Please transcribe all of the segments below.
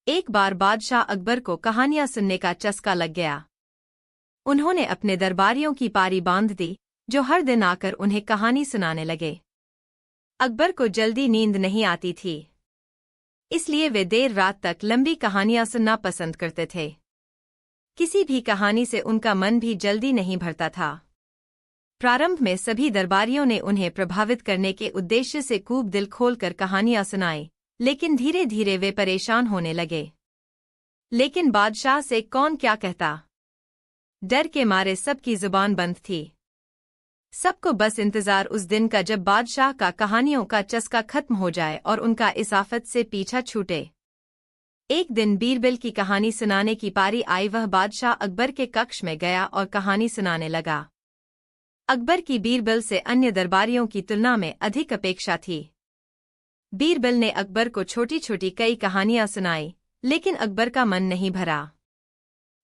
एक बार बादशाह अकबर को कहानियां सुनने का चस्का लग गया। उन्होंने अपने दरबारियों की पारी बांध दी, जो हर दिन आकर उन्हें कहानी सुनाने लगे। अकबर को जल्दी नींद नहीं आती थी, इसलिए वे देर रात तक लंबी कहानियां सुनना पसंद करते थे। किसी भी कहानी से उनका मन भी जल्दी नहीं भरता था। प्रारंभ में सभी दरबारियों ने उन्हें प्रभावित करने के उद्देश्य से खूब दिल खोलकर कहानियां सुनाई, लेकिन धीरे धीरे वे परेशान होने लगे। लेकिन बादशाह से कौन क्या कहता? डर के मारे सबकी जुबान बंद थी। सबको बस इंतजार उस दिन का जब बादशाह का कहानियों का चस्का खत्म हो जाए और उनका इस आफत से पीछा छूटे। एक दिन बीरबल की कहानी सुनाने की पारी आई। वह बादशाह अकबर के कक्ष में गया और कहानी सुनाने लगा। अकबर की बीरबल से अन्य दरबारियों की तुलना में अधिक अपेक्षा थी। बीरबल ने अकबर को छोटी छोटी कई कहानियां सुनाई, लेकिन अकबर का मन नहीं भरा।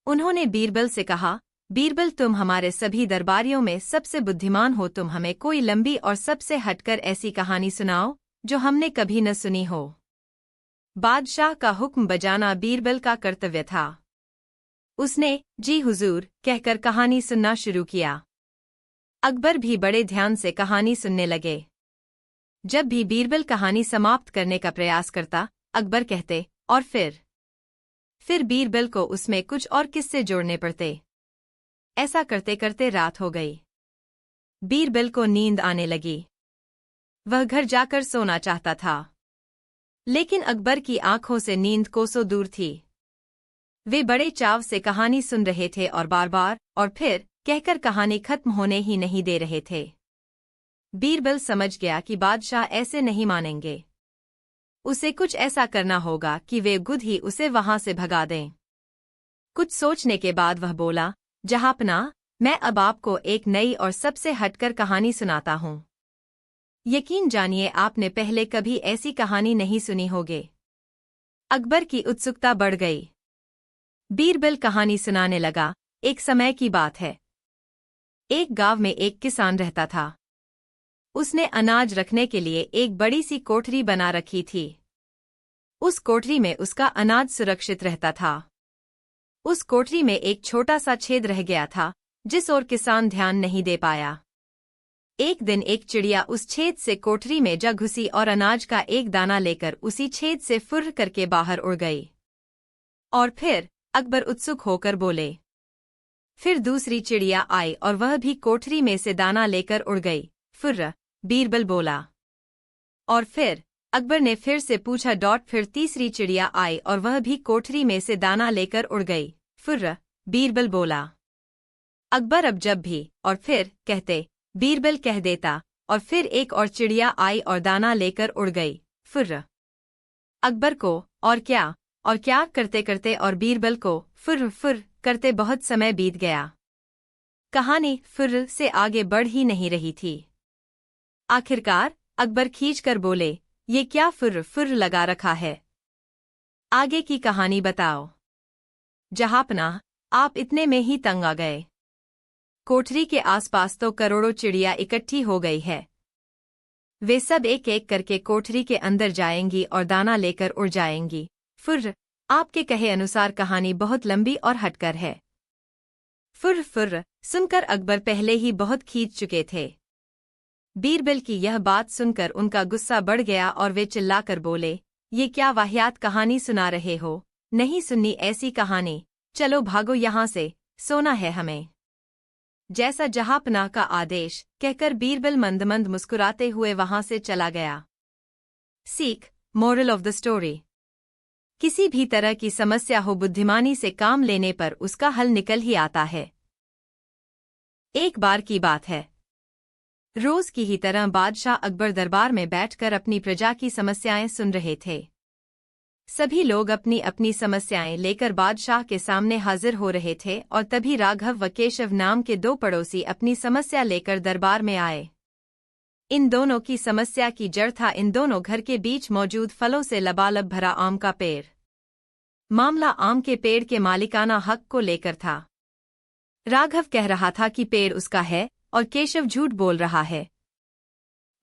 उन्होंने बीरबल से कहा, बीरबल, तुम हमारे सभी दरबारियों में सबसे बुद्धिमान हो, तुम हमें कोई लंबी और सबसे हटकर ऐसी कहानी सुनाओ जो हमने कभी न सुनी हो। बादशाह का हुक्म बजाना बीरबल का कर्तव्य था। उसने जी हुजूर कहकर कहानी सुनना शुरू किया। अकबर भी बड़े ध्यान से कहानी सुनने लगे। जब भी बीरबल कहानी समाप्त करने का प्रयास करता, अकबर कहते, और फिर बीरबल को उसमें कुछ और किस्से जोड़ने पड़ते। ऐसा करते करते रात हो गई। बीरबल को नींद आने लगी। वह घर जाकर सोना चाहता था, लेकिन अकबर की आंखों से नींद कोसों दूर थी। वे बड़े चाव से कहानी सुन रहे थे और बार बार और फिर कहकर कहानी खत्म होने ही नहीं दे रहे थे। बीरबल समझ गया कि बादशाह ऐसे नहीं मानेंगे। उसे कुछ ऐसा करना होगा कि वे खुद ही उसे वहां से भगा दें। कुछ सोचने के बाद वह बोला, जहांपना, मैं अब आपको एक नई और सबसे हटकर कहानी सुनाता हूं। यकीन जानिए आपने पहले कभी ऐसी कहानी नहीं सुनी होगी। अकबर की उत्सुकता बढ़ गई। बीरबल कहानी सुनाने लगा। एक समय की बात है। एक गांव में एक किसान रहता था। उसने अनाज रखने के लिए एक बड़ी सी कोठरी बना रखी थी। उस कोठरी में उसका अनाज सुरक्षित रहता था। उस कोठरी में एक छोटा सा छेद रह गया था, जिस ओर किसान ध्यान नहीं दे पाया। एक दिन एक चिड़िया उस छेद से कोठरी में जा घुसी और अनाज का एक दाना लेकर उसी छेद से फुर्र करके बाहर उड़ गई। और फिर अकबर उत्सुक होकर बोले। फिर दूसरी चिड़िया आई और वह भी कोठरी में से दाना लेकर उड़ गई। फुर्र, बीरबल बोला। और फिर अकबर ने फिर से पूछा। फिर तीसरी चिड़िया आई और वह भी कोठरी में से दाना लेकर उड़ गई। फुर्र, बीरबल बोला। अकबर अब जब भी और फिर कहते, बीरबल कह देता, और फिर एक और चिड़िया आई और दाना लेकर उड़ गई। फुर्र। अकबर को और क्या करते करते और बीरबल को फुर्र फुर्र करते बहुत समय बीत गया। कहानी फुर्र से आगे बढ़ ही नहीं रही थी। आखिरकार अकबर खींचकर बोले, ये क्या फुर्र फुर्र लगा रखा है? आगे की कहानी बताओ। जहांपना, आप इतने में ही तंग आ गए। कोठरी के आसपास तो करोड़ों चिड़िया इकट्ठी हो गई है। वे सब एक एक करके कोठरी के अंदर जाएंगी और दाना लेकर उड़ जाएंगी। फुर्र, आपके कहे अनुसार कहानी बहुत लंबी और हटकर है। फुर्र फुर्र सुनकर अकबर पहले ही बहुत खींच चुके थे। बीरबल की यह बात सुनकर उनका गुस्सा बढ़ गया और वे चिल्लाकर बोले, ये क्या वाहियात कहानी सुना रहे हो? नहीं सुननी ऐसी कहानी, चलो भागो यहाँ से, सोना है हमें। जैसा जहांपनाह का आदेश कहकर बीरबल मंद मंद मुस्कुराते हुए वहां से चला गया। सीख, मोरल ऑफ द स्टोरी। किसी भी तरह की समस्या हो, बुद्धिमानी से काम लेने पर उसका हल निकल ही आता है। एक बार की बात है। रोज की ही तरह बादशाह अकबर दरबार में बैठकर अपनी प्रजा की समस्याएं सुन रहे थे। सभी लोग अपनी अपनी समस्याएं लेकर बादशाह के सामने हाजिर हो रहे थे और तभी राघव व केशव नाम के दो पड़ोसी अपनी समस्या लेकर दरबार में आए। इन दोनों की समस्या की जड़ था इन दोनों घर के बीच मौजूद फलों से लबालब भरा आम का पेड़। मामला आम के पेड़ के मालिकाना हक को लेकर था। राघव कह रहा था कि पेड़ उसका है और केशव झूठ बोल रहा है।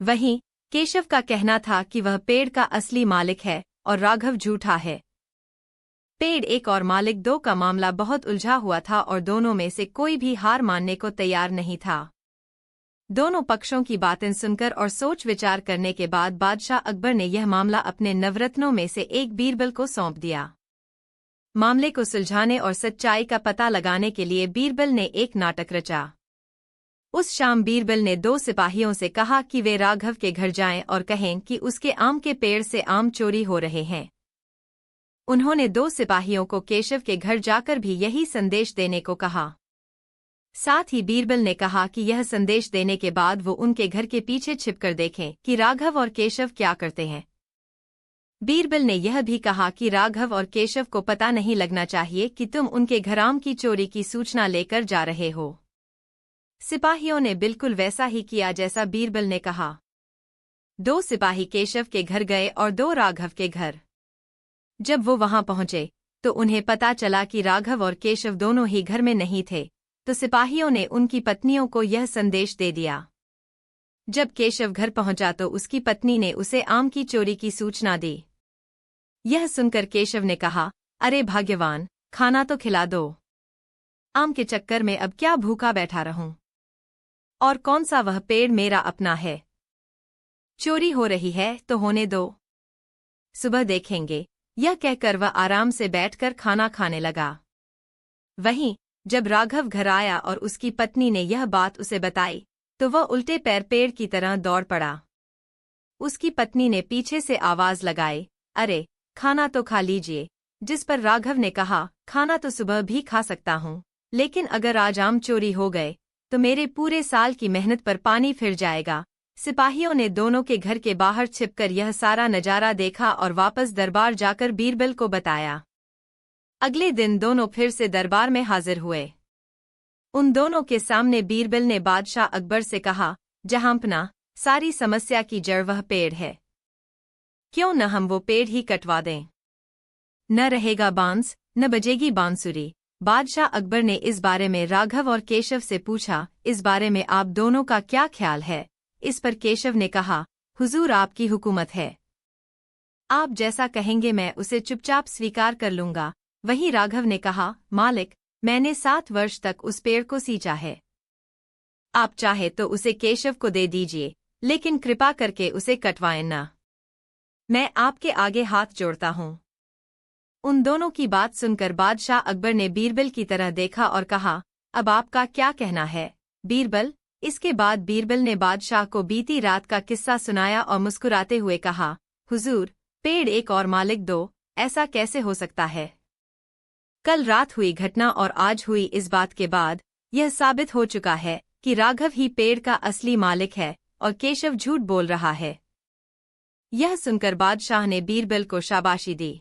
वहीं केशव का कहना था कि वह पेड़ का असली मालिक है और राघव झूठा है। पेड़ एक और मालिक दो का मामला बहुत उलझा हुआ था और दोनों में से कोई भी हार मानने को तैयार नहीं था। दोनों पक्षों की बातें सुनकर और सोच विचार करने के बाद बादशाह अकबर ने यह मामला अपने नवरत्नों में से एक बीरबल को सौंप दिया। मामले को सुलझाने और सच्चाई का पता लगाने के लिए बीरबल ने एक नाटक रचा। उस शाम बीरबल ने दो सिपाहियों से कहा कि वे राघव के घर जाएं और कहें कि उसके आम के पेड़ से आम चोरी हो रहे हैं। उन्होंने दो सिपाहियों को केशव के घर जाकर भी यही संदेश देने को कहा। साथ ही बीरबल ने कहा कि यह संदेश देने के बाद वो उनके घर के पीछे छिपकर देखें कि राघव और केशव क्या करते हैं। बीरबल ने यह भी कहा कि राघव और केशव को पता नहीं लगना चाहिए कि तुम उनके घर आम की चोरी की सूचना लेकर जा रहे हो। सिपाहियों ने बिल्कुल वैसा ही किया जैसा बीरबल ने कहा। दो सिपाही केशव के घर गए और दो राघव के घर। जब वो वहां पहुंचे तो उन्हें पता चला कि राघव और केशव दोनों ही घर में नहीं थे, तो सिपाहियों ने उनकी पत्नियों को यह संदेश दे दिया। जब केशव घर पहुंचा तो उसकी पत्नी ने उसे आम की चोरी की सूचना दी। यह सुनकर केशव ने कहा, अरे भाग्यवान, खाना तो खिला दो। आम के चक्कर में अब क्या भूखा बैठा रहूं? और कौन सा वह पेड़ मेरा अपना है? चोरी हो रही है तो होने दो, सुबह देखेंगे। यह कहकर वह आराम से बैठकर खाना खाने लगा। वहीं जब राघव घर आया और उसकी पत्नी ने यह बात उसे बताई तो वह उल्टे पैर पेड़ की तरह दौड़ पड़ा। उसकी पत्नी ने पीछे से आवाज लगाई, अरे खाना तो खा लीजिए। जिस पर राघव ने कहा, खाना तो सुबह भी खा सकता हूँ, लेकिन अगर आज आम चोरी हो गए तो मेरे पूरे साल की मेहनत पर पानी फिर जाएगा। सिपाहियों ने दोनों के घर के बाहर छिपकर यह सारा नजारा देखा और वापस दरबार जाकर बीरबल को बताया। अगले दिन दोनों फिर से दरबार में हाजिर हुए। उन दोनों के सामने बीरबल ने बादशाह अकबर से कहा, जहांपना, सारी समस्या की जड़ वह पेड़ है। क्यों न हम वो पेड़ ही कटवा दें? न रहेगा बांस, न बजेगी बांसुरी। बादशाह अकबर ने इस बारे में राघव और केशव से पूछा, इस बारे में आप दोनों का क्या ख्याल है? इस पर केशव ने कहा, हुजूर आपकी हुकूमत है, आप जैसा कहेंगे मैं उसे चुपचाप स्वीकार कर लूंगा। वहीं राघव ने कहा, मालिक, मैंने 7 वर्ष तक उस पेड़ को सींचा है। आप चाहे तो उसे केशव को दे दीजिए, लेकिन कृपा करके उसे कटवाएं ना। मैं आपके आगे हाथ जोड़ता हूँ। उन दोनों की बात सुनकर बादशाह अकबर ने बीरबल की तरह देखा और कहा, अब आपका क्या कहना है बीरबल? इसके बाद बीरबल ने बादशाह को बीती रात का किस्सा सुनाया और मुस्कुराते हुए कहा, हुजूर, पेड़ एक और मालिक दो, ऐसा कैसे हो सकता है? कल रात हुई घटना और आज हुई इस बात के बाद यह साबित हो चुका है कि राघव ही पेड़ का असली मालिक है और केशव झूठ बोल रहा है। यह सुनकर बादशाह ने बीरबल को शाबाशी दी।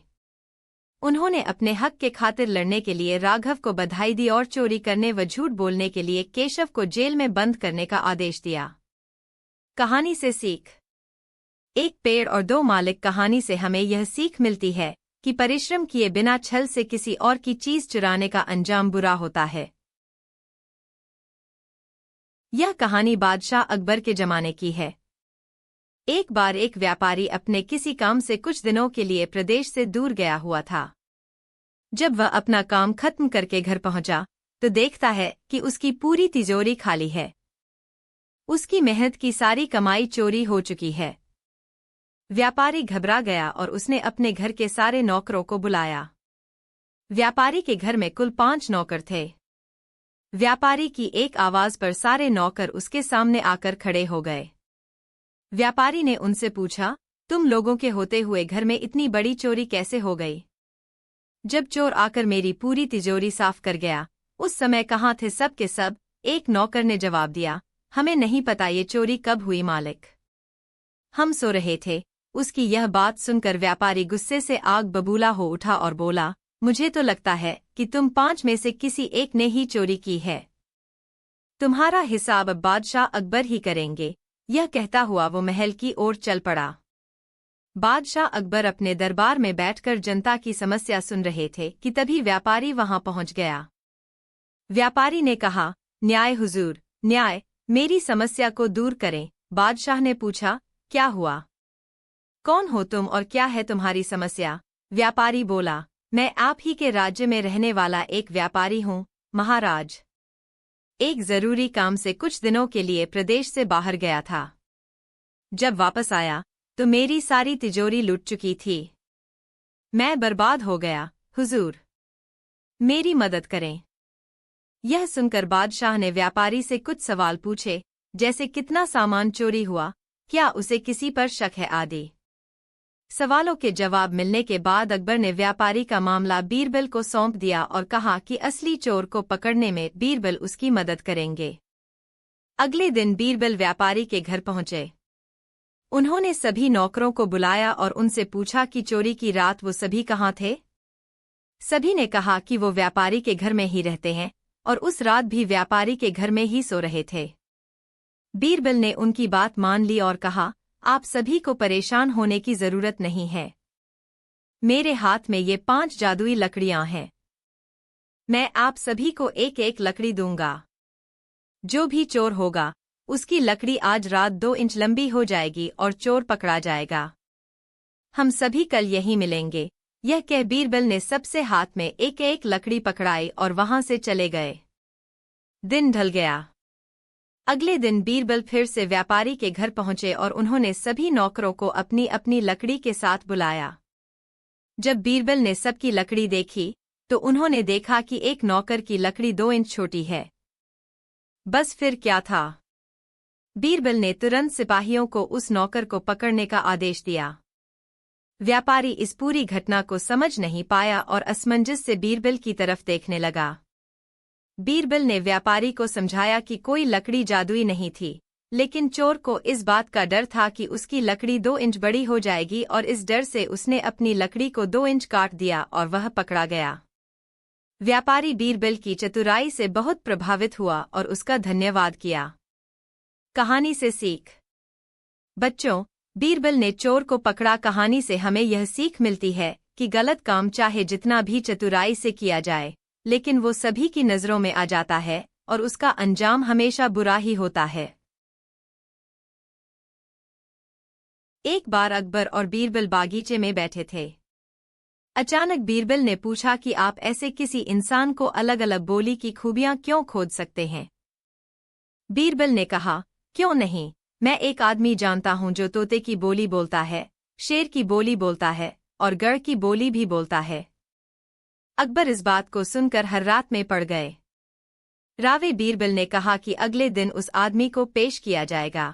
उन्होंने अपने हक के खातिर लड़ने के लिए राघव को बधाई दी और चोरी करने व झूठ बोलने के लिए केशव को जेल में बंद करने का आदेश दिया। कहानी से सीख। एक पेड़ और दो मालिक कहानी से हमें यह सीख मिलती है कि परिश्रम किए बिना छल से किसी और की चीज चुराने का अंजाम बुरा होता है। यह कहानी बादशाह अकबर के जमाने की है। एक बार एक व्यापारी अपने किसी काम से कुछ दिनों के लिए प्रदेश से दूर गया हुआ था। जब वह अपना काम खत्म करके घर पहुंचा तो देखता है कि उसकी पूरी तिजोरी खाली है। उसकी मेहनत की सारी कमाई चोरी हो चुकी है। व्यापारी घबरा गया और उसने अपने घर के सारे नौकरों को बुलाया। व्यापारी के घर में कुल 5 नौकर थे। व्यापारी की एक आवाज पर सारे नौकर उसके सामने आकर खड़े हो गए। व्यापारी ने उनसे पूछा, तुम लोगों के होते हुए घर में इतनी बड़ी चोरी कैसे हो गई? जब चोर आकर मेरी पूरी तिजोरी साफ कर गया, उस समय कहाँ थे सब के सब? एक नौकर ने जवाब दिया, हमें नहीं पता ये चोरी कब हुई मालिक। हम सो रहे थे। उसकी यह बात सुनकर व्यापारी गुस्से से आग बबूला हो उठा और बोला, मुझे तो लगता है कि तुम 5 में से किसी एक ने ही चोरी की है। तुम्हारा हिसाब अब बादशाह अकबर ही करेंगे। यह कहता हुआ वो महल की ओर चल पड़ा। बादशाह अकबर अपने दरबार में बैठकर जनता की समस्या सुन रहे थे कि तभी व्यापारी वहां पहुंच गया। व्यापारी ने कहा, न्याय हुजूर, न्याय, मेरी समस्या को दूर करें। बादशाह ने पूछा, क्या हुआ? कौन हो तुम और क्या है तुम्हारी समस्या? व्यापारी बोला, मैं आप ही के राज्य में रहने वाला एक व्यापारी हूँ, महाराज। एक जरूरी काम से कुछ दिनों के लिए प्रदेश से बाहर गया था। जब वापस आया तो मेरी सारी तिजोरी लूट चुकी थी। मैं बर्बाद हो गया, हुजूर। मेरी मदद करें। यह सुनकर बादशाह ने व्यापारी से कुछ सवाल पूछे, जैसे कितना सामान चोरी हुआ, क्या उसे किसी पर शक है आदि। सवालों के जवाब मिलने के बाद अकबर ने व्यापारी का मामला बीरबल को सौंप दिया और कहा कि असली चोर को पकड़ने में बीरबल उसकी मदद करेंगे। अगले दिन बीरबल व्यापारी के घर पहुंचे। उन्होंने सभी नौकरों को बुलाया और उनसे पूछा कि चोरी की रात वो सभी कहाँ थे। सभी ने कहा कि वो व्यापारी के घर में ही रहते हैं और उस रात भी व्यापारी के घर में ही सो रहे थे। बीरबल ने उनकी बात मान ली और कहा, आप सभी को परेशान होने की जरूरत नहीं है। मेरे हाथ में ये 5 जादुई लकड़ियां हैं। मैं आप सभी को एक एक लकड़ी दूंगा। जो भी चोर होगा उसकी लकड़ी आज रात 2 इंच लंबी हो जाएगी और चोर पकड़ा जाएगा। हम सभी कल यहीं मिलेंगे। यह कह बीरबल ने सबसे हाथ में एक एक लकड़ी पकड़ाई और वहां से चले गए। दिन ढल गया। अगले दिन बीरबल फिर से व्यापारी के घर पहुंचे और उन्होंने सभी नौकरों को अपनी अपनी लकड़ी के साथ बुलाया। जब बीरबल ने सबकी लकड़ी देखी तो उन्होंने देखा कि एक नौकर की लकड़ी 2 इंच छोटी है। बस फिर क्या था। बीरबल ने तुरंत सिपाहियों को उस नौकर को पकड़ने का आदेश दिया। व्यापारी इस पूरी घटना को समझ नहीं पाया और असमंजस से बीरबल की तरफ देखने लगा। बीरबल ने व्यापारी को समझाया कि कोई लकड़ी जादुई नहीं थी, लेकिन चोर को इस बात का डर था कि उसकी लकड़ी 2 इंच बड़ी हो जाएगी और इस डर से उसने अपनी लकड़ी को 2 इंच काट दिया और वह पकड़ा गया। व्यापारी बीरबल की चतुराई से बहुत प्रभावित हुआ और उसका धन्यवाद किया। कहानी से सीख। बच्चों, बीरबल ने चोर को पकड़ा कहानी से हमें यह सीख मिलती है कि गलत काम चाहे जितना भी चतुराई से किया जाए, लेकिन वो सभी की नज़रों में आ जाता है और उसका अंजाम हमेशा बुरा ही होता है। एक बार अकबर और बीरबल बागीचे में बैठे थे। अचानक बीरबल ने पूछा कि आप ऐसे किसी इंसान को अलग अलग बोली की खूबियां क्यों खोज सकते हैं। बीरबल ने कहा, क्यों नहीं, मैं एक आदमी जानता हूं जो तोते की बोली बोलता है, शेर की बोली बोलता है और गढ़ की बोली भी बोलता है। अकबर इस बात को सुनकर हर्रात में पड़ गए। रावे बीरबल ने कहा कि अगले दिन उस आदमी को पेश किया जाएगा।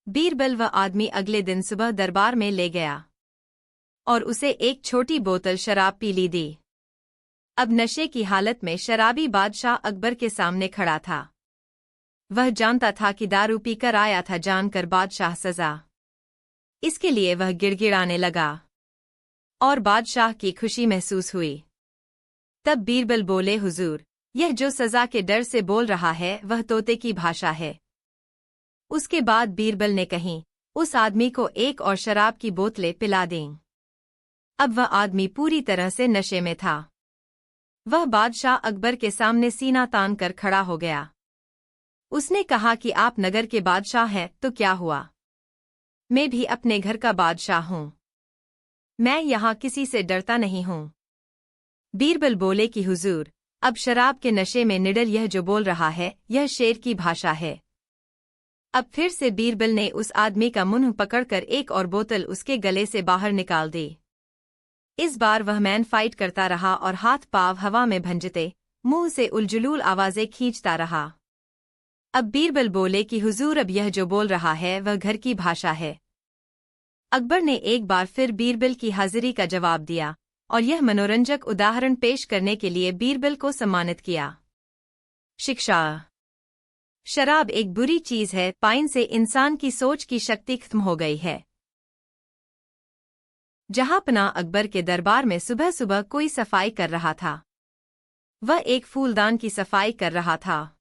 बीरबल व आदमी अगले दिन सुबह दरबार में ले गया और उसे एक छोटी बोतल शराब पीली दी। अब नशे की हालत में शराबी बादशाह अकबर के सामने खड़ा था। वह जानता था कि दारू पीकर आया था, जानकर बादशाह सजा। इसके लिए वह गिड़गिड़ाने लगा और बादशाह की खुशी महसूस हुई। तब बीरबल बोले, हुजूर, यह जो सजा के डर से बोल रहा है वह तोते की भाषा है। उसके बाद बीरबल ने कही, उस आदमी को एक और शराब की बोतलें पिला दें। अब वह आदमी पूरी तरह से नशे में था। वह बादशाह अकबर के सामने सीना तान कर खड़ा हो गया। उसने कहा कि आप नगर के बादशाह हैं तो क्या हुआ, मैं भी अपने घर का बादशाह हूं। मैं यहाँ किसी से डरता नहीं हूं। बीरबल बोले कि हुजूर, अब शराब के नशे में निडर यह जो बोल रहा है यह शेर की भाषा है। अब फिर से बीरबल ने उस आदमी का मुंह पकड़कर एक और बोतल उसके गले से बाहर निकाल दी। इस बार वह मैन फाइट करता रहा और हाथ पांव हवा में भंजते, मुंह से उलझुलूल आवाजें खींचता रहा। अब बीरबल बोले कि हुजूर, अब यह जो बोल रहा है वह घर की भाषा है। अकबर ने एक बार फिर बीरबल की हाजिरी का जवाब दिया और यह मनोरंजक उदाहरण पेश करने के लिए बीरबल को सम्मानित किया। शिक्षा। शराब एक बुरी चीज है, पाइन से इंसान की सोच की शक्ति खत्म हो गई है। जहांपनाह अकबर के दरबार में सुबह सुबह कोई सफाई कर रहा था। वह एक फूलदान की सफाई कर रहा था।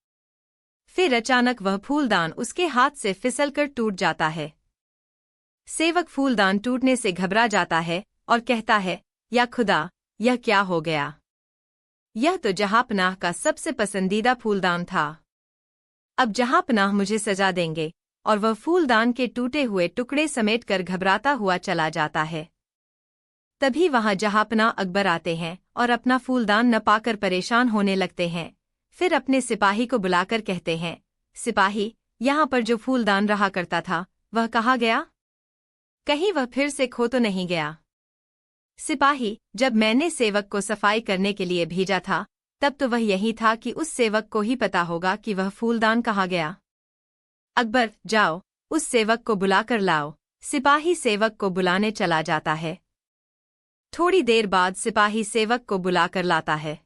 फिर अचानक वह फूलदान उसके हाथ से फिसलकर टूट जाता है। सेवक फूलदान टूटने से घबरा जाता है और कहता है, या खुदा, यह क्या हो गया। यह तो जहांपनाह का सबसे पसंदीदा फूलदान था। अब जहांपनाह मुझे सजा देंगे, और वह फूलदान के टूटे हुए टुकड़े समेटकर घबराता हुआ चला जाता है। तभी वहां जहांपना अकबर आते हैं और अपना फूलदान न पाकर परेशान होने लगते हैं। फिर अपने सिपाही को बुलाकर कहते हैं, सिपाही, यहाँ पर जो फूलदान रहा करता था वह कहाँ गया? कहीं वह फिर से खो तो नहीं गया? सिपाही, जब मैंने सेवक को सफाई करने के लिए भेजा था तब तो वह यही था कि उस सेवक को ही पता होगा कि वह फूलदान कहाँ गया। अकबर, जाओ, उस सेवक को बुलाकर लाओ। सिपाही सेवक को बुलाने चला जाता है। थोड़ी देर बाद सिपाही सेवक को बुलाकर लाता है।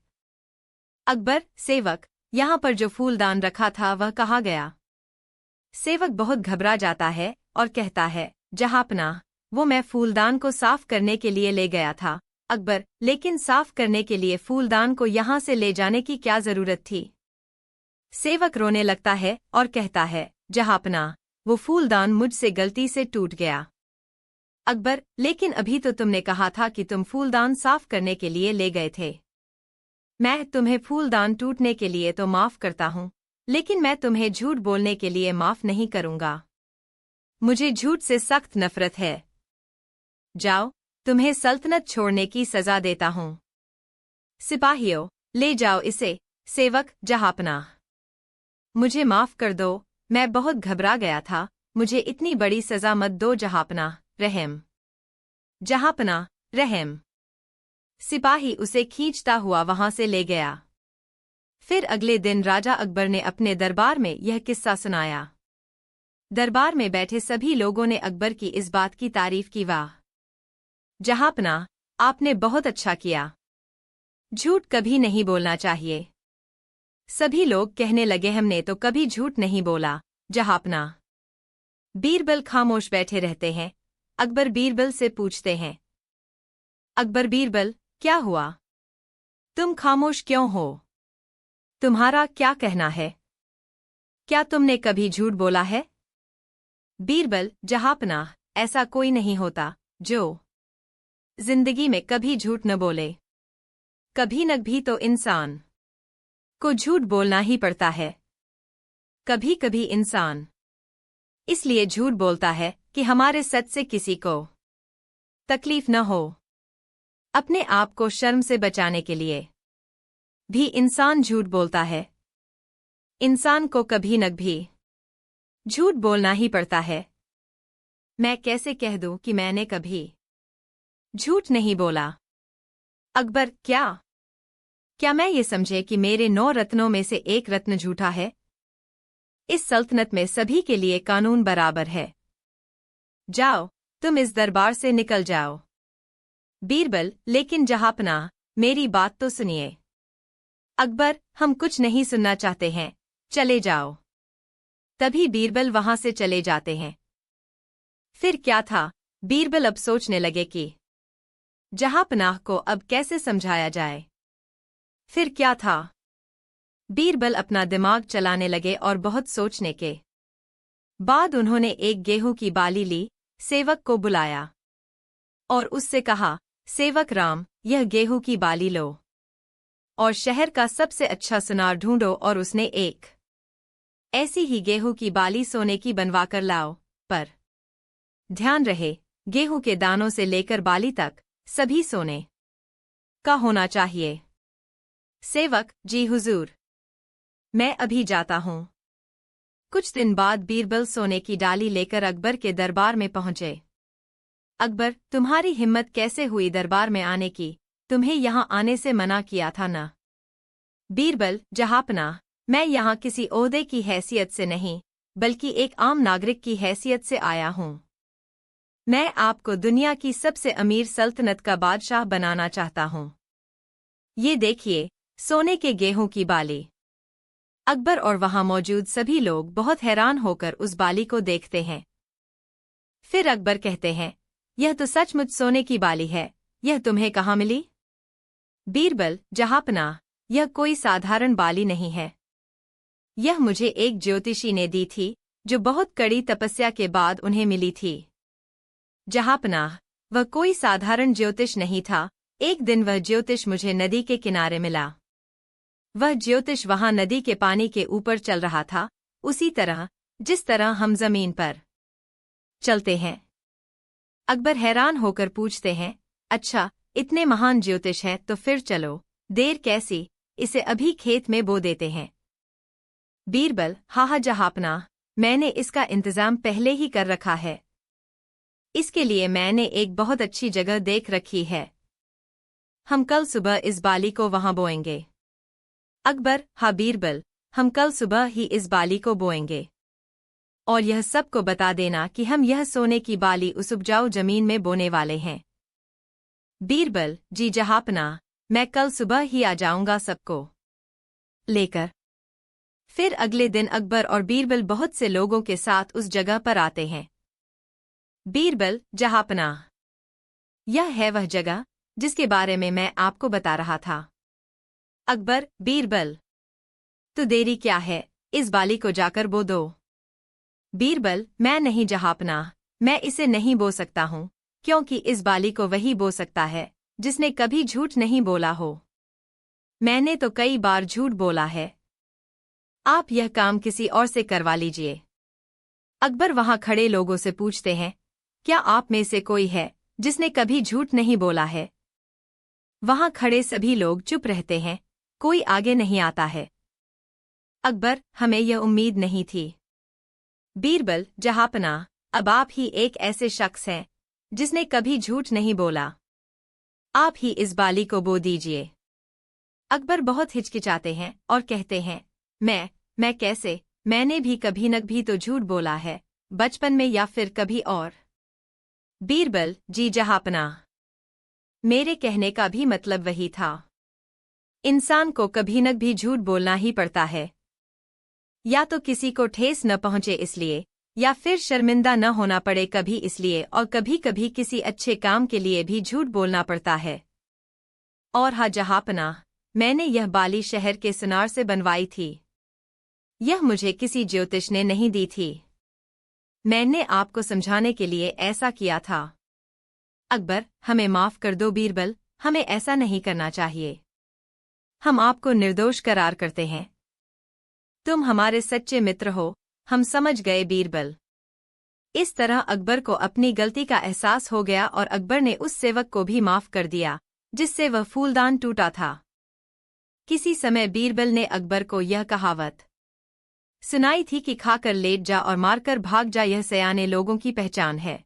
अकबर, सेवक, यहाँ पर जो फूलदान रखा था वह कहाँ गया? सेवक बहुत घबरा जाता है और कहता है, जहांपनाह, वो मैं फूलदान को साफ करने के लिए ले गया था। अकबर, लेकिन साफ करने के लिए फूलदान को यहाँ से ले जाने की क्या जरूरत थी? सेवक रोने लगता है और कहता है, जहांपनाह, वो फूलदान मुझसे गलती से टूट गया। अकबर, लेकिन अभी तो तुमने कहा था कि तुम फूलदान साफ करने के लिए ले गए थे। मैं तुम्हें फूलदान टूटने के लिए तो माफ करता हूँ, लेकिन मैं तुम्हें झूठ बोलने के लिए माफ नहीं करूंगा। मुझे झूठ से सख्त नफरत है। जाओ, तुम्हें सल्तनत छोड़ने की सजा देता हूँ। सिपाहियों, ले जाओ इसे। सेवक, जहांपनाह, मुझे माफ कर दो, मैं बहुत घबरा गया था, मुझे इतनी बड़ी सजा मत दो। जहांपनाह, रहम। जहांपनाह, रहम। सिपाही उसे खींचता हुआ वहां से ले गया। फिर अगले दिन राजा अकबर ने अपने दरबार में यह किस्सा सुनाया। दरबार में बैठे सभी लोगों ने अकबर की इस बात की तारीफ की। वाह जहांपनाह, आपने बहुत अच्छा किया। झूठ कभी नहीं बोलना चाहिए। सभी लोग कहने लगे, हमने तो कभी झूठ नहीं बोला। जहांपनाह। बीरबल खामोश बैठे रहते हैं। अकबर बीरबल से पूछते हैं, अकबर, बीरबल, क्या हुआ? तुम खामोश क्यों हो? तुम्हारा क्या कहना है? क्या तुमने कभी झूठ बोला है? बीरबल, जहांपनाह, ऐसा कोई नहीं होता जो जिंदगी में कभी झूठ न बोले। कभी न भी तो इंसान को झूठ बोलना ही पड़ता है। कभी कभी इंसान इसलिए झूठ बोलता है कि हमारे सच से किसी को तकलीफ न हो। अपने आप को शर्म से बचाने के लिए भी इंसान झूठ बोलता है। इंसान को कभी न भी झूठ बोलना ही पड़ता है। मैं कैसे कह दूं कि मैंने कभी झूठ नहीं बोला? अकबर, क्या मैं ये समझे कि मेरे 9 रत्नों में से एक रत्न झूठा है? इस सल्तनत में सभी के लिए कानून बराबर है। जाओ, तुम इस दरबार से निकल जाओ। बीरबल, लेकिन जहांपनाह, मेरी बात तो सुनिए। अकबर, हम कुछ नहीं सुनना चाहते हैं, चले जाओ। तभी बीरबल वहां से चले जाते हैं। फिर क्या था? बीरबल अब सोचने लगे कि जहांपनाह को अब कैसे समझाया जाए। फिर क्या था? बीरबल अपना दिमाग चलाने लगे और बहुत सोचने के बाद उन्होंने एक गेहूं की बाली ली, सेवक को बुलाया और उससे कहा, सेवक राम, यह गेहूं की बाली लो और शहर का सबसे अच्छा सुनार ढूंढो और उसने एक ऐसी ही गेहूं की बाली सोने की बनवाकर लाओ। पर ध्यान रहे, गेहूं के दानों से लेकर बाली तक सभी सोने का होना चाहिए। सेवक, जी हुजूर, मैं अभी जाता हूँ। कुछ दिन बाद बीरबल सोने की डाली लेकर अकबर के दरबार में पहुंचे। अकबर, तुम्हारी हिम्मत कैसे हुई दरबार में आने की? तुम्हें यहाँ आने से मना किया था ना? बीरबल, जहांपनाह, मैं यहाँ किसी ओहदे की हैसियत से नहीं, बल्कि एक आम नागरिक की हैसियत से आया हूँ। मैं आपको दुनिया की सबसे अमीर सल्तनत का बादशाह बनाना चाहता हूँ। ये देखिए, सोने के गेहूं की बाली। अकबर और वहां मौजूद सभी लोग बहुत हैरान होकर उस बाली को देखते हैं। फिर अकबर कहते हैं, यह तो सचमुच सोने की बाली है, यह तुम्हें कहाँ मिली? बीरबल, जहांपनाह, यह कोई साधारण बाली नहीं है। यह मुझे एक ज्योतिषी ने दी थी, जो बहुत कड़ी तपस्या के बाद उन्हें मिली थी। जहांपनाह, वह कोई साधारण ज्योतिष नहीं था। एक दिन वह ज्योतिष मुझे नदी के किनारे मिला। वह ज्योतिष वहां नदी के पानी के ऊपर चल रहा था, उसी तरह जिस तरह हम जमीन पर चलते हैं। अकबर हैरान होकर पूछते हैं, अच्छा, इतने महान ज्योतिष हैं तो फिर चलो, देर कैसी, इसे अभी खेत में बो देते हैं। बीरबल, हाँ जहाँपना, मैंने इसका इंतजाम पहले ही कर रखा है। इसके लिए मैंने एक बहुत अच्छी जगह देख रखी है। हम कल सुबह इस बाली को वहां बोएंगे। अकबर, हाँ बीरबल, हम कल सुबह ही इस बाली को बोएंगे। और यह सबको बता देना कि हम यह सोने की बाली उस उपजाऊ जमीन में बोने वाले हैं। बीरबल, जी जहाँपना, मैं कल सुबह ही आ जाऊंगा सबको लेकर। फिर अगले दिन अकबर और बीरबल बहुत से लोगों के साथ उस जगह पर आते हैं। बीरबल, जहाँपना, यह है वह जगह जिसके बारे में मैं आपको बता रहा था। अकबर, बीरबल, तो देरी क्या है, इस बाली को जाकर बो दो। बीरबल, मैं नहीं जहाँपना, मैं इसे नहीं बो सकता हूँ, क्योंकि इस बाली को वही बो सकता है जिसने कभी झूठ नहीं बोला हो। मैंने तो कई बार झूठ बोला है। आप यह काम किसी और से करवा लीजिए। अकबर वहां खड़े लोगों से पूछते हैं, क्या आप में से कोई है जिसने कभी झूठ नहीं बोला है? वहां खड़े सभी लोग चुप रहते हैं, कोई आगे नहीं आता है। अकबर, हमें यह उम्मीद नहीं थी। बीरबल, जहाँपना, अब आप ही एक ऐसे शख्स हैं जिसने कभी झूठ नहीं बोला। आप ही इस बाली को बो दीजिए। अकबर बहुत हिचकिचाते हैं और कहते हैं, मैं कैसे, मैंने भी कभी न भी तो झूठ बोला है, बचपन में या फिर कभी और। बीरबल, जी जहाँपना, मेरे कहने का भी मतलब वही था। इंसान को कभी न भी झूठ बोलना ही पड़ता है, या तो किसी को ठेस न पहुंचे इसलिए, या फिर शर्मिंदा न होना पड़े कभी इसलिए, और कभी कभी किसी अच्छे काम के लिए भी झूठ बोलना पड़ता है। और हाँ जहाँपना, मैंने यह बाली शहर के सुनार से बनवाई थी। यह मुझे किसी ज्योतिष ने नहीं दी थी। मैंने आपको समझाने के लिए ऐसा किया था। अकबर, हमें माफ कर दो बीरबल, हमें ऐसा नहीं करना चाहिए। हम आपको निर्दोष करार करते हैं। तुम हमारे सच्चे मित्र हो, हम समझ गए बीरबल। इस तरह अकबर को अपनी गलती का एहसास हो गया और अकबर ने उस सेवक को भी माफ कर दिया जिससे वह फूलदान टूटा था। किसी समय बीरबल ने अकबर को यह कहावत सुनाई थी कि खाकर लेट जा और मारकर भाग जा, यह सयाने लोगों की पहचान है।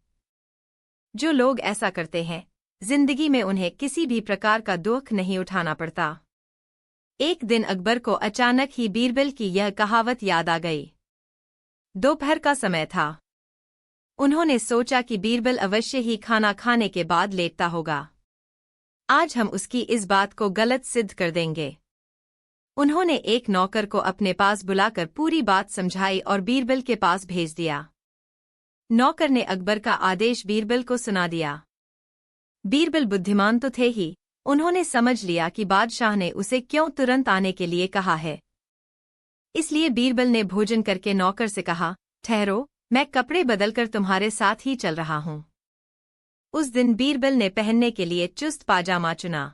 जो लोग ऐसा करते हैं, जिंदगी में उन्हें किसी भी प्रकार का दुख नहीं उठाना पड़ता। एक दिन अकबर को अचानक ही बीरबल की यह कहावत याद आ गई। दोपहर का समय था। उन्होंने सोचा कि बीरबल अवश्य ही खाना खाने के बाद लेटता होगा। आज हम उसकी इस बात को गलत सिद्ध कर देंगे। उन्होंने एक नौकर को अपने पास बुलाकर पूरी बात समझाई और बीरबल के पास भेज दिया। नौकर ने अकबर का आदेश बीरबल को सुना दिया। बीरबल बुद्धिमान तो थे ही, उन्होंने समझ लिया कि बादशाह ने उसे क्यों तुरंत आने के लिए कहा है। इसलिए बीरबल ने भोजन करके नौकर से कहा, ठहरो, मैं कपड़े बदलकर तुम्हारे साथ ही चल रहा हूं। उस दिन बीरबल ने पहनने के लिए चुस्त पाजामा चुना।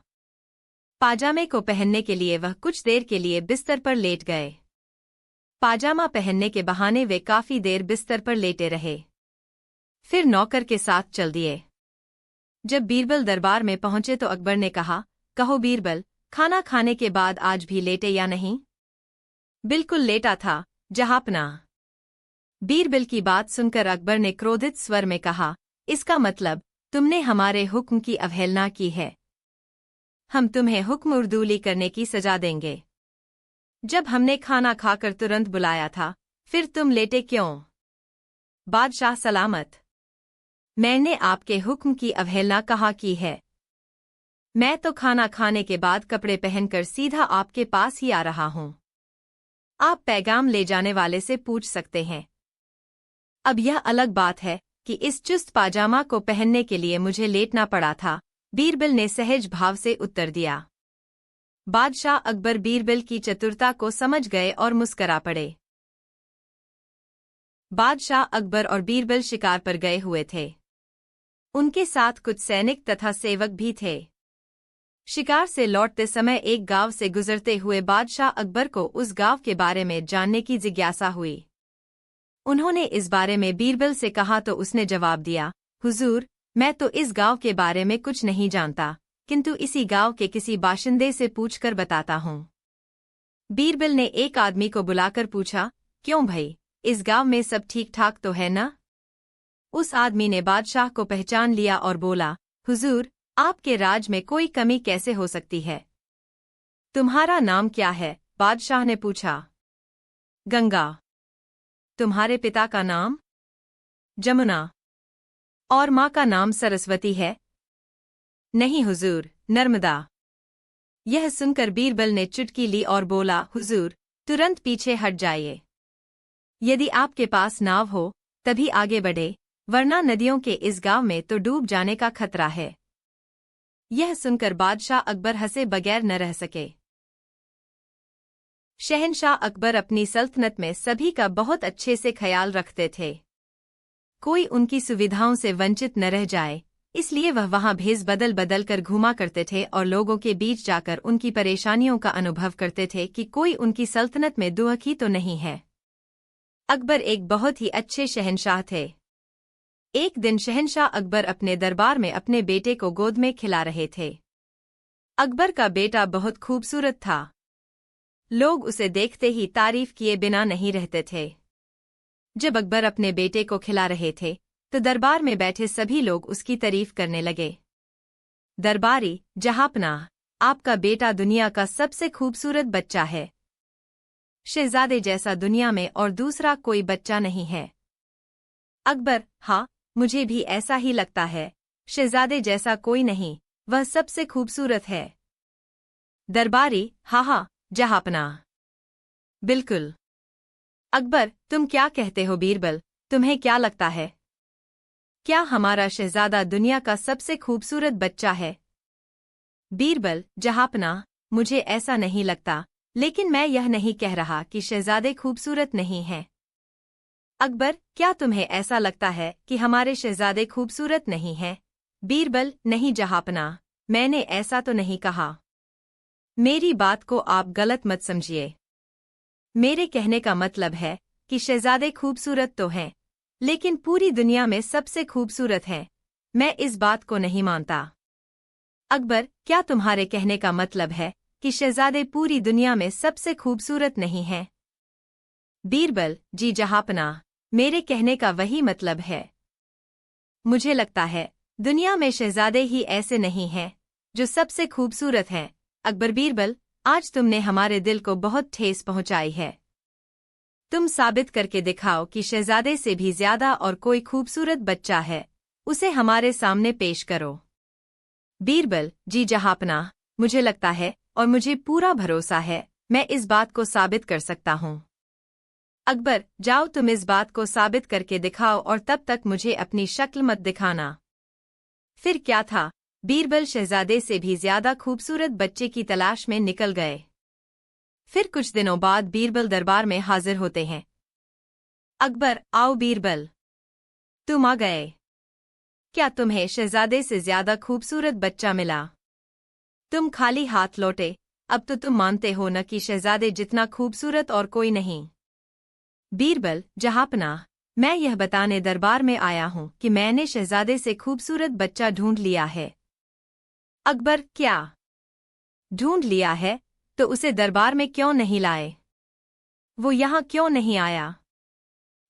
पाजामे को पहनने के लिए वह कुछ देर के लिए बिस्तर पर लेट गए। पाजामा पहनने के बहाने वे काफी देर बिस्तर पर लेटे रहे। फिर नौकर के साथ चल दिए। जब बीरबल दरबार में पहुंचे तो अकबर ने कहा, कहो बीरबल, खाना खाने के बाद आज भी लेटे या नहीं? बिल्कुल लेटा था, जहाँपना। बीरबल की बात सुनकर अकबर ने क्रोधित स्वर में कहा, इसका मतलब तुमने हमारे हुक्म की अवहेलना की है। हम तुम्हें हुक्म उर्दूली करने की सजा देंगे। जब हमने खाना खाकर तुरंत बुलाया था, फिर तुम लेटे क्यों? बादशाह सलामत। मैंने आपके हुक्म की अवहेलना कहाँ की है? मैं तो खाना खाने के बाद कपड़े पहनकर सीधा आपके पास ही आ रहा हूं। आप पैगाम ले जाने वाले से पूछ सकते हैं। अब यह अलग बात है कि इस चुस्त पाजामा को पहनने के लिए मुझे लेटना पड़ा था, बीरबल ने सहज भाव से उत्तर दिया। बादशाह अकबर बीरबल की चतुरता को समझ गए और मुस्करा पड़े। बादशाह अकबर और बीरबल शिकार पर गए हुए थे। उनके साथ कुछ सैनिक तथा सेवक भी थे। शिकार से लौटते समय एक गांव से गुजरते हुए बादशाह अकबर को उस गांव के बारे में जानने की जिज्ञासा हुई। उन्होंने इस बारे में बीरबल से कहा तो उसने जवाब दिया, हुजूर, मैं तो इस गांव के बारे में कुछ नहीं जानता, किंतु इसी गांव के किसी बाशिंदे से पूछकर बताता हूँ। बीरबल ने एक आदमी को बुलाकर पूछा, क्यों भाई, इस गांव में सब ठीक ठाक तो है ना? उस आदमी ने बादशाह को पहचान लिया और बोला, हुजूर, आपके राज में कोई कमी कैसे हो सकती है? तुम्हारा नाम क्या है? बादशाह ने पूछा। गंगा। तुम्हारे पिता का नाम? जमुना। और माँ का नाम सरस्वती है? नहीं हुजूर, नर्मदा। यह सुनकर बीरबल ने चुटकी ली और बोला, हुजूर, तुरंत पीछे हट जाइए। यदि आपके पास नाव हो तभी आगे बढ़े, वरना नदियों के इस गांव में तो डूब जाने का खतरा है। यह सुनकर बादशाह अकबर हंसे बगैर न रह सके। शहंशाह अकबर अपनी सल्तनत में सभी का बहुत अच्छे से ख्याल रखते थे। कोई उनकी सुविधाओं से वंचित न रह जाए, इसलिए वह वहां भेष बदल बदल कर घूमा करते थे और लोगों के बीच जाकर उनकी परेशानियों का अनुभव करते थे कि कोई उनकी सल्तनत में दुखी तो नहीं है। अकबर एक बहुत ही अच्छे शहंशाह थे। एक दिन शहंशाह अकबर अपने दरबार में अपने बेटे को गोद में खिला रहे थे। अकबर का बेटा बहुत खूबसूरत था। लोग उसे देखते ही तारीफ किए बिना नहीं रहते थे। जब अकबर अपने बेटे को खिला रहे थे तो दरबार में बैठे सभी लोग उसकी तारीफ करने लगे। दरबारी, जहांपनाह, आपका बेटा दुनिया का सबसे खूबसूरत बच्चा है। शहजादे जैसा दुनिया में और दूसरा कोई बच्चा नहीं है। अकबर, हाँ, मुझे भी ऐसा ही लगता है। शहजादे जैसा कोई नहीं, वह सबसे खूबसूरत है। दरबारी, हाँ हाँ, जहांपनाह, बिल्कुल। अकबर, तुम क्या कहते हो बीरबल, तुम्हें क्या लगता है? क्या हमारा शहजादा दुनिया का सबसे खूबसूरत बच्चा है? बीरबल, जहांपनाह, मुझे ऐसा नहीं लगता, लेकिन मैं यह नहीं कह रहा कि शहजादे खूबसूरत नहीं हैं। अकबर, क्या तुम्हें ऐसा लगता है कि हमारे शहजादे खूबसूरत नहीं हैं? बीरबल, नहीं जहांपनाह, मैंने ऐसा तो नहीं कहा। मेरी बात को आप गलत मत समझिए। मेरे कहने का मतलब है कि शहजादे खूबसूरत तो हैं, लेकिन पूरी दुनिया में सबसे खूबसूरत हैं। मैं इस बात को नहीं मानता। अकबर, क्या तुम्हारे कहने का मतलब है कि शहजादे पूरी दुनिया में सबसे खूबसूरत नहीं हैं? बीरबल, जी जहांपनाह, मेरे कहने का वही मतलब है। मुझे लगता है दुनिया में शहजादे ही ऐसे नहीं हैं जो सबसे खूबसूरत हैं। अकबर, बीरबल, आज तुमने हमारे दिल को बहुत ठेस पहुंचाई है। तुम साबित करके दिखाओ कि शहजादे से भी ज्यादा और कोई खूबसूरत बच्चा है, उसे हमारे सामने पेश करो। बीरबल, जी जहांपनाह, मुझे लगता है और मुझे पूरा भरोसा है मैं इस बात को साबित कर सकता हूँ। अकबर, जाओ तुम इस बात को साबित करके दिखाओ और तब तक मुझे अपनी शक्ल मत दिखाना। फिर क्या था, बीरबल शहजादे से भी ज्यादा खूबसूरत बच्चे की तलाश में निकल गए। फिर कुछ दिनों बाद बीरबल दरबार में हाजिर होते हैं। अकबर, आओ बीरबल, तुम आ गए। क्या तुम्हें शहजादे से ज्यादा खूबसूरत बच्चा मिला? तुम खाली हाथ लौटे, अब तो तुम मानते हो न कि शहजादे जितना खूबसूरत और कोई नहीं। बीरबल, जहांपनाह, मैं यह बताने दरबार में आया हूँ कि मैंने शहजादे से खूबसूरत बच्चा ढूंढ लिया है। अकबर, क्या ढूंढ लिया है? तो उसे दरबार में क्यों नहीं लाए? वो यहाँ क्यों नहीं आया?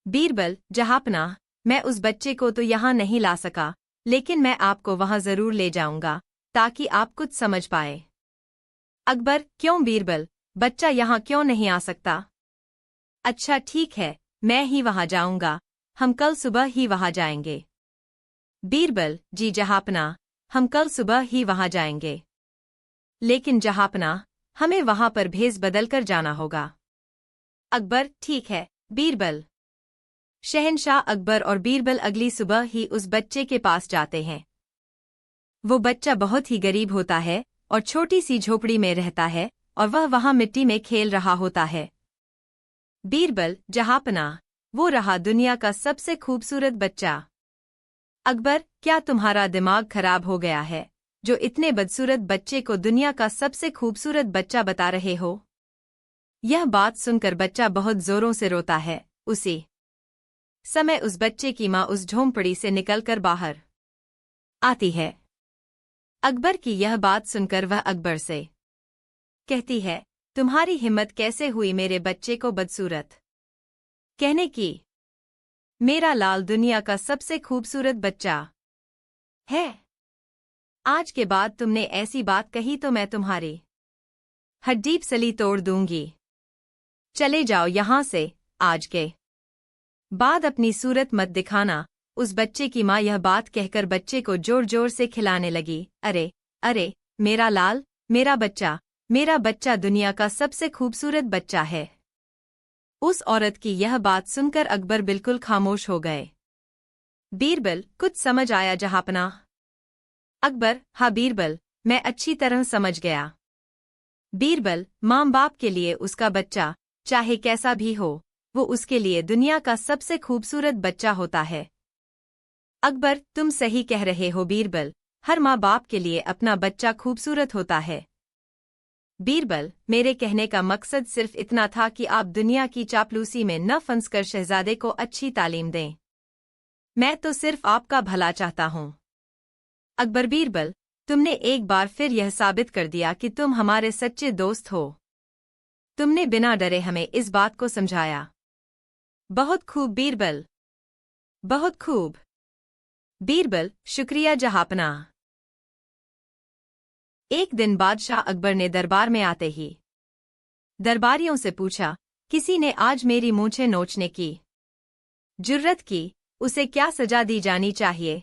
बीरबल, जहांपनाह, मैं उस बच्चे को तो यहाँ नहीं ला सका, लेकिन मैं आपको वहाँ जरूर ले जाऊंगा ताकि आप कुछ समझ पाए। अकबर, क्यों बीरबल, बच्चा यहाँ क्यों नहीं आ सकता? अच्छा ठीक है, मैं ही वहाँ जाऊंगा, हम कल सुबह ही वहाँ जाएंगे। बीरबल, जी जहांपनाह, हम कल सुबह ही वहाँ जाएंगे। लेकिन जहांपनाह, हमें वहाँ पर भेष बदलकर जाना होगा। अकबर, ठीक है, बीरबल। शहंशाह अकबर और बीरबल अगली सुबह ही उस बच्चे के पास जाते हैं। वो बच्चा बहुत ही गरीब होता है और छोटी सी झोपड़ी में रहता है और वह वहाँ मिट्टी में खेल रहा होता है। बीरबल, जहांपनाह, वो रहा दुनिया का सबसे खूबसूरत बच्चा। अकबर, क्या तुम्हारा दिमाग खराब हो गया है जो इतने बदसूरत बच्चे को दुनिया का सबसे खूबसूरत बच्चा बता रहे हो? यह बात सुनकर बच्चा बहुत जोरों से रोता है। उसी समय उस बच्चे की माँ उस झोंपड़ी से निकलकर बाहर आती है। अकबर की यह बात सुनकर वह अकबर से कहती है, तुम्हारी हिम्मत कैसे हुई मेरे बच्चे को बदसूरत कहने की? मेरा लाल दुनिया का सबसे खूबसूरत बच्चा है। आज के बाद तुमने ऐसी बात कही तो मैं तुम्हारी हड्डी सली तोड़ दूंगी। चले जाओ यहां से, आज के बाद अपनी सूरत मत दिखाना। उस बच्चे की माँ यह बात कहकर बच्चे को जोर जोर से खिलाने लगी। अरे अरे, मेरा लाल, मेरा बच्चा दुनिया का सबसे खूबसूरत बच्चा है। उस औरत की यह बात सुनकर अकबर बिल्कुल खामोश हो गए। बीरबल, कुछ समझ आया जहांपनाह? अकबर, हाँ बीरबल, मैं अच्छी तरह समझ गया। बीरबल, माँ बाप के लिए उसका बच्चा चाहे कैसा भी हो, वो उसके लिए दुनिया का सबसे खूबसूरत बच्चा होता है। अकबर, तुम सही कह रहे हो बीरबल, हर माँ बाप के लिए अपना बच्चा खूबसूरत होता है। बीरबल, मेरे कहने का मकसद सिर्फ इतना था कि आप दुनिया की चापलूसी में न फंसकर शहजादे को अच्छी तालीम दें। मैं तो सिर्फ आपका भला चाहता हूँ। अकबर, बीरबल, तुमने एक बार फिर यह साबित कर दिया कि तुम हमारे सच्चे दोस्त हो। तुमने बिना डरे हमें इस बात को समझाया। बहुत खूब बीरबल, बहुत खूब। बीरबल, शुक्रिया जहांपनाह। एक दिन बादशाह अकबर ने दरबार में आते ही दरबारियों से पूछा, किसी ने आज मेरी मूंछें नोचने की जुर्रत की, उसे क्या सजा दी जानी चाहिए?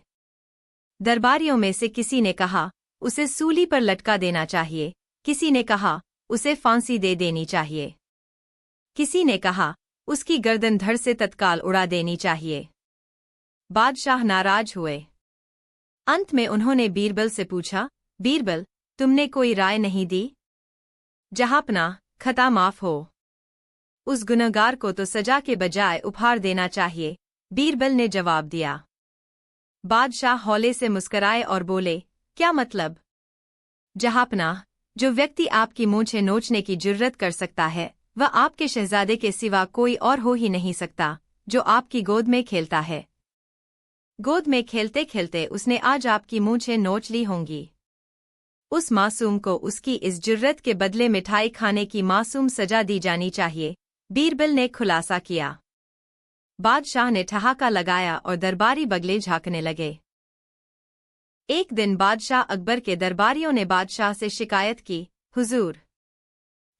दरबारियों में से किसी ने कहा, उसे सूली पर लटका देना चाहिए। किसी ने कहा, उसे फांसी दे देनी चाहिए। किसी ने कहा, उसकी गर्दन धड़ से तत्काल उड़ा देनी चाहिए। बादशाह नाराज हुए। अंत में उन्होंने बीरबल से पूछा, बीरबल, तुमने कोई राय नहीं दी? जहांपनाह, खता माफ हो। उस गुनहगार को तो सजा के बजाय उपहार देना चाहिए, बीरबल ने जवाब दिया। बादशाह हौले से मुस्कराए और बोले, क्या मतलब? जहांपनाह, जो व्यक्ति आपकी मूंछें नोचने की जुर्रत कर सकता है, वह आपके शहजादे के सिवा कोई और हो ही नहीं सकता, जो आपकी गोद में खेलता है। गोद में खेलते खेलते उसने आज आपकी मूंछें नोच ली होंगी। उस मासूम को उसकी इस जुर्रत के बदले मिठाई खाने की मासूम सजा दी जानी चाहिए, बीरबल ने खुलासा किया। बादशाह ने ठहाका लगाया और दरबारी बगले झांकने लगे। एक दिन बादशाह अकबर के दरबारियों ने बादशाह से शिकायत की, हुजूर,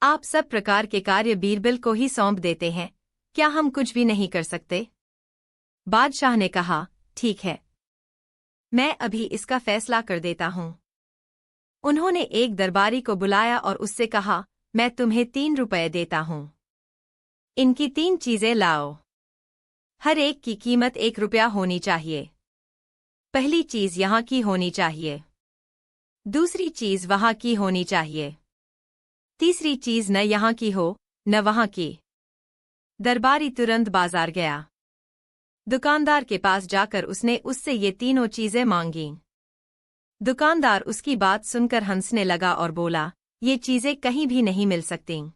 आप सब प्रकार के कार्य बीरबल को ही सौंप देते हैं, क्या हम कुछ भी नहीं कर सकते? बादशाह ने कहा, ठीक है, मैं अभी इसका फैसला कर देता हूँ। उन्होंने एक दरबारी को बुलाया और उससे कहा, मैं तुम्हें 3 रुपए देता हूँ। इनकी 3 चीजें लाओ। हर एक की कीमत 1 रुपया होनी चाहिए। पहली चीज यहाँ की होनी चाहिए। दूसरी चीज वहाँ की होनी चाहिए। तीसरी चीज न यहाँ की हो, न वहाँ की। दरबारी तुरंत बाजार गया। दुकानदार के पास जाकर उसने उससे ये तीनों चीजें मांगीं। दुकानदार उसकी बात सुनकर हंसने लगा और बोला, ये चीजें कहीं भी नहीं मिल सकतीं।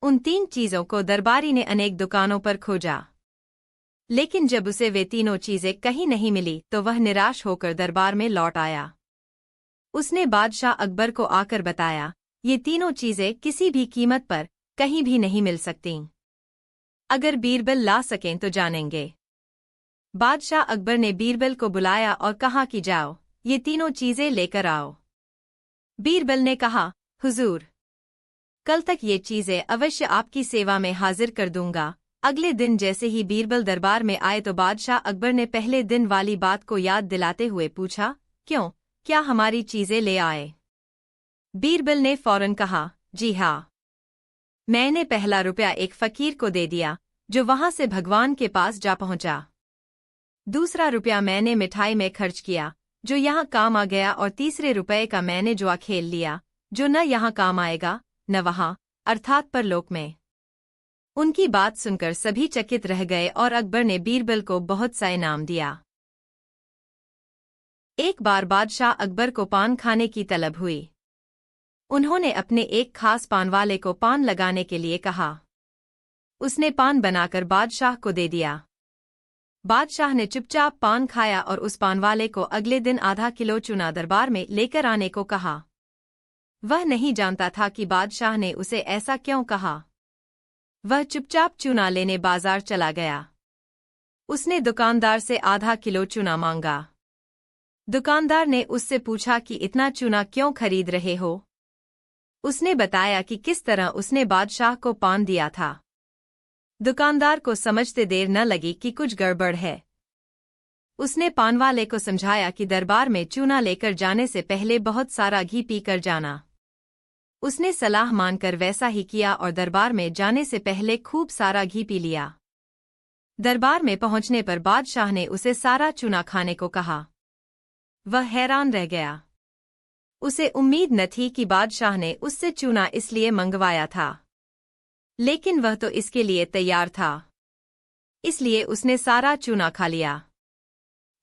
उन 3 चीजों को दरबारी ने अनेक दुकानों पर खोजा, लेकिन जब उसे वे तीनों चीजें कहीं नहीं मिली तो वह निराश होकर दरबार में लौट आया। उसने बादशाह अकबर को आकर बताया, ये तीनों चीजें किसी भी कीमत पर कहीं भी नहीं मिल सकतीं। अगर बीरबल ला सकें तो जानेंगे। बादशाह अकबर ने बीरबल को बुलाया और कहा कि जाओ, ये तीनों चीजें लेकर आओ। बीरबल ने कहा, हुजूर, कल तक ये चीजें अवश्य आपकी सेवा में हाजिर कर दूंगा। अगले दिन जैसे ही बीरबल दरबार में आए तो बादशाह अकबर ने पहले दिन वाली बात को याद दिलाते हुए पूछा, क्यों, क्या हमारी चीजें ले आए? बीरबल ने फौरन कहा, जी हाँ, मैंने पहला रुपया एक फकीर को दे दिया, जो वहां से भगवान के पास जा पहुंचा। दूसरा रुपया मैंने मिठाई में खर्च किया, जो यहाँ काम आ गया, और तीसरे रुपये का मैंने जुआ खेल लिया, जो न यहाँ काम आएगा न वहाँ, अर्थात परलोक में। उनकी बात सुनकर सभी चकित रह गए और अकबर ने बीरबल को बहुत सा इनाम दिया। एक बार बादशाह अकबर को पान खाने की तलब हुई। उन्होंने अपने एक खास पान वाले को पान लगाने के लिए कहा। उसने पान बनाकर बादशाह को दे दिया। बादशाह ने चुपचाप पान खाया और उस पान वाले को अगले दिन आधा किलो चूना दरबार में लेकर आने को कहा। वह नहीं जानता था कि बादशाह ने उसे ऐसा क्यों कहा। वह चुपचाप चूना लेने बाजार चला गया। उसने दुकानदार से आधा किलो चूना मांगा। दुकानदार ने उससे पूछा कि इतना चूना क्यों खरीद रहे हो। उसने बताया कि किस तरह उसने बादशाह को पान दिया था। दुकानदार को समझते देर न लगी कि कुछ गड़बड़ है। उसने पानवाले को समझाया कि दरबार में चूना लेकर जाने से पहले बहुत सारा घी पीकर जाना। उसने सलाह मानकर वैसा ही किया और दरबार में जाने से पहले खूब सारा घी पी लिया। दरबार में पहुंचने पर बादशाह ने उसे सारा चूना खाने को कहा। वह हैरान रह गया। उसे उम्मीद न थी कि बादशाह ने उससे चूना इसलिए मंगवाया था, लेकिन वह तो इसके लिए तैयार था, इसलिए उसने सारा चूना खा लिया।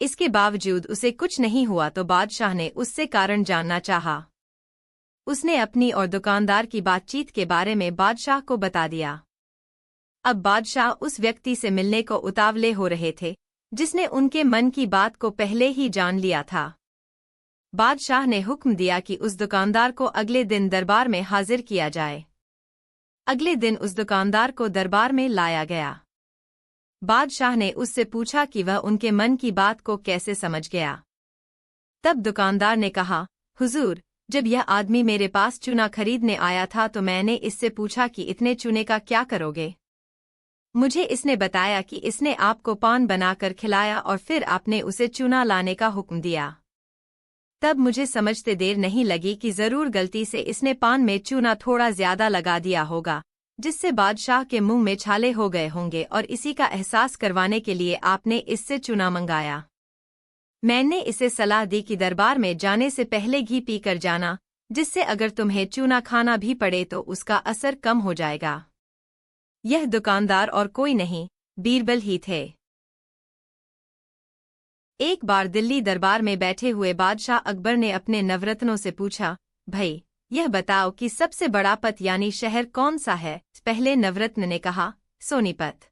इसके बावजूद उसे कुछ नहीं हुआ तो बादशाह ने उससे कारण जानना चाहा। उसने अपनी और दुकानदार की बातचीत के बारे में बादशाह को बता दिया। अब बादशाह उस व्यक्ति से मिलने को उतावले हो रहे थे जिसने उनके मन की बात को पहले ही जान लिया था। बादशाह ने हुक्म दिया कि उस दुकानदार को अगले दिन दरबार में हाजिर किया जाए। अगले दिन उस दुकानदार को दरबार में लाया गया। बादशाह ने उससे पूछा कि वह उनके मन की बात को कैसे समझ गया। तब दुकानदार ने कहा, हुजूर, जब यह आदमी मेरे पास चूना खरीदने आया था तो मैंने इससे पूछा कि इतने चूने का क्या करोगे। मुझे इसने बताया कि इसने आपको पान बनाकर खिलाया और फिर आपने उसे चूना लाने का हुक्म दिया। तब मुझे समझते देर नहीं लगी कि जरूर गलती से इसने पान में चूना थोड़ा ज्यादा लगा दिया होगा, जिससे बादशाह के मुंह में छाले हो गए होंगे और इसी का एहसास करवाने के लिए आपने इससे चूना मंगाया। मैंने इसे सलाह दी कि दरबार में जाने से पहले घी पी कर जाना, जिससे अगर तुम्हें चूना खाना भी पड़े तो उसका असर कम हो जाएगा। यह दुकानदार और कोई नहीं, बीरबल ही थे। एक बार दिल्ली दरबार में बैठे हुए बादशाह अकबर ने अपने नवरत्नों से पूछा, भाई, यह बताओ कि सबसे बड़ा पत यानी शहर कौन सा है। पहले नवरत्न ने कहा, सोनीपत।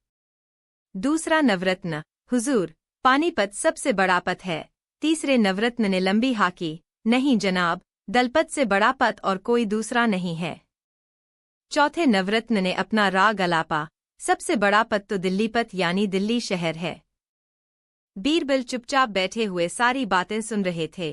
दूसरा नवरत्न, हुजूर, पानीपत सबसे बड़ा पत है। तीसरे नवरत्न ने लंबी हाकी, नहीं जनाब, दलपत से बड़ा पत और कोई दूसरा नहीं है। चौथे नवरत्न ने अपना राग अलापा, सबसे बड़ा पत तो दिल्लीपत यानी दिल्ली शहर है। बीरबल चुपचाप बैठे हुए सारी बातें सुन रहे थे।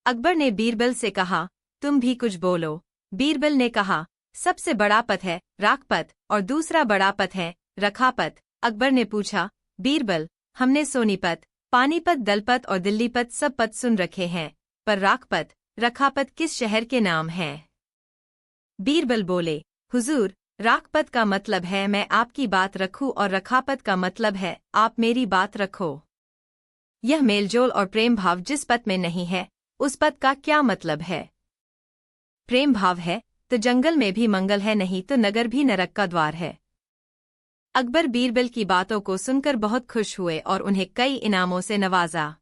अकबर ने बीरबल से कहा, तुम भी कुछ बोलो। बीरबल ने कहा, सबसे बड़ा पत है राकपत और दूसरा बड़ा पत है रखापत। अकबर ने पूछा, बीरबल, हमने सोनीपत, पानीपत, दलपत और दिल्लीपत सब पत सुन रखे हैं, पर राकपत, रखापत किस शहर के नाम हैं? बीरबल बोले, हुजूर, राकपत का मतलब है मैं आपकी बात रखूं और रखापत का मतलब है आप मेरी बात रखो। यह मेलजोल और प्रेम भाव जिस पत में नहीं है उस पत का क्या मतलब है? प्रेम भाव है तो जंगल में भी मंगल है, नहीं तो नगर भी नरक का द्वार है। अकबर बीरबल की बातों को सुनकर बहुत खुश हुए और उन्हें कई इनामों से नवाजा।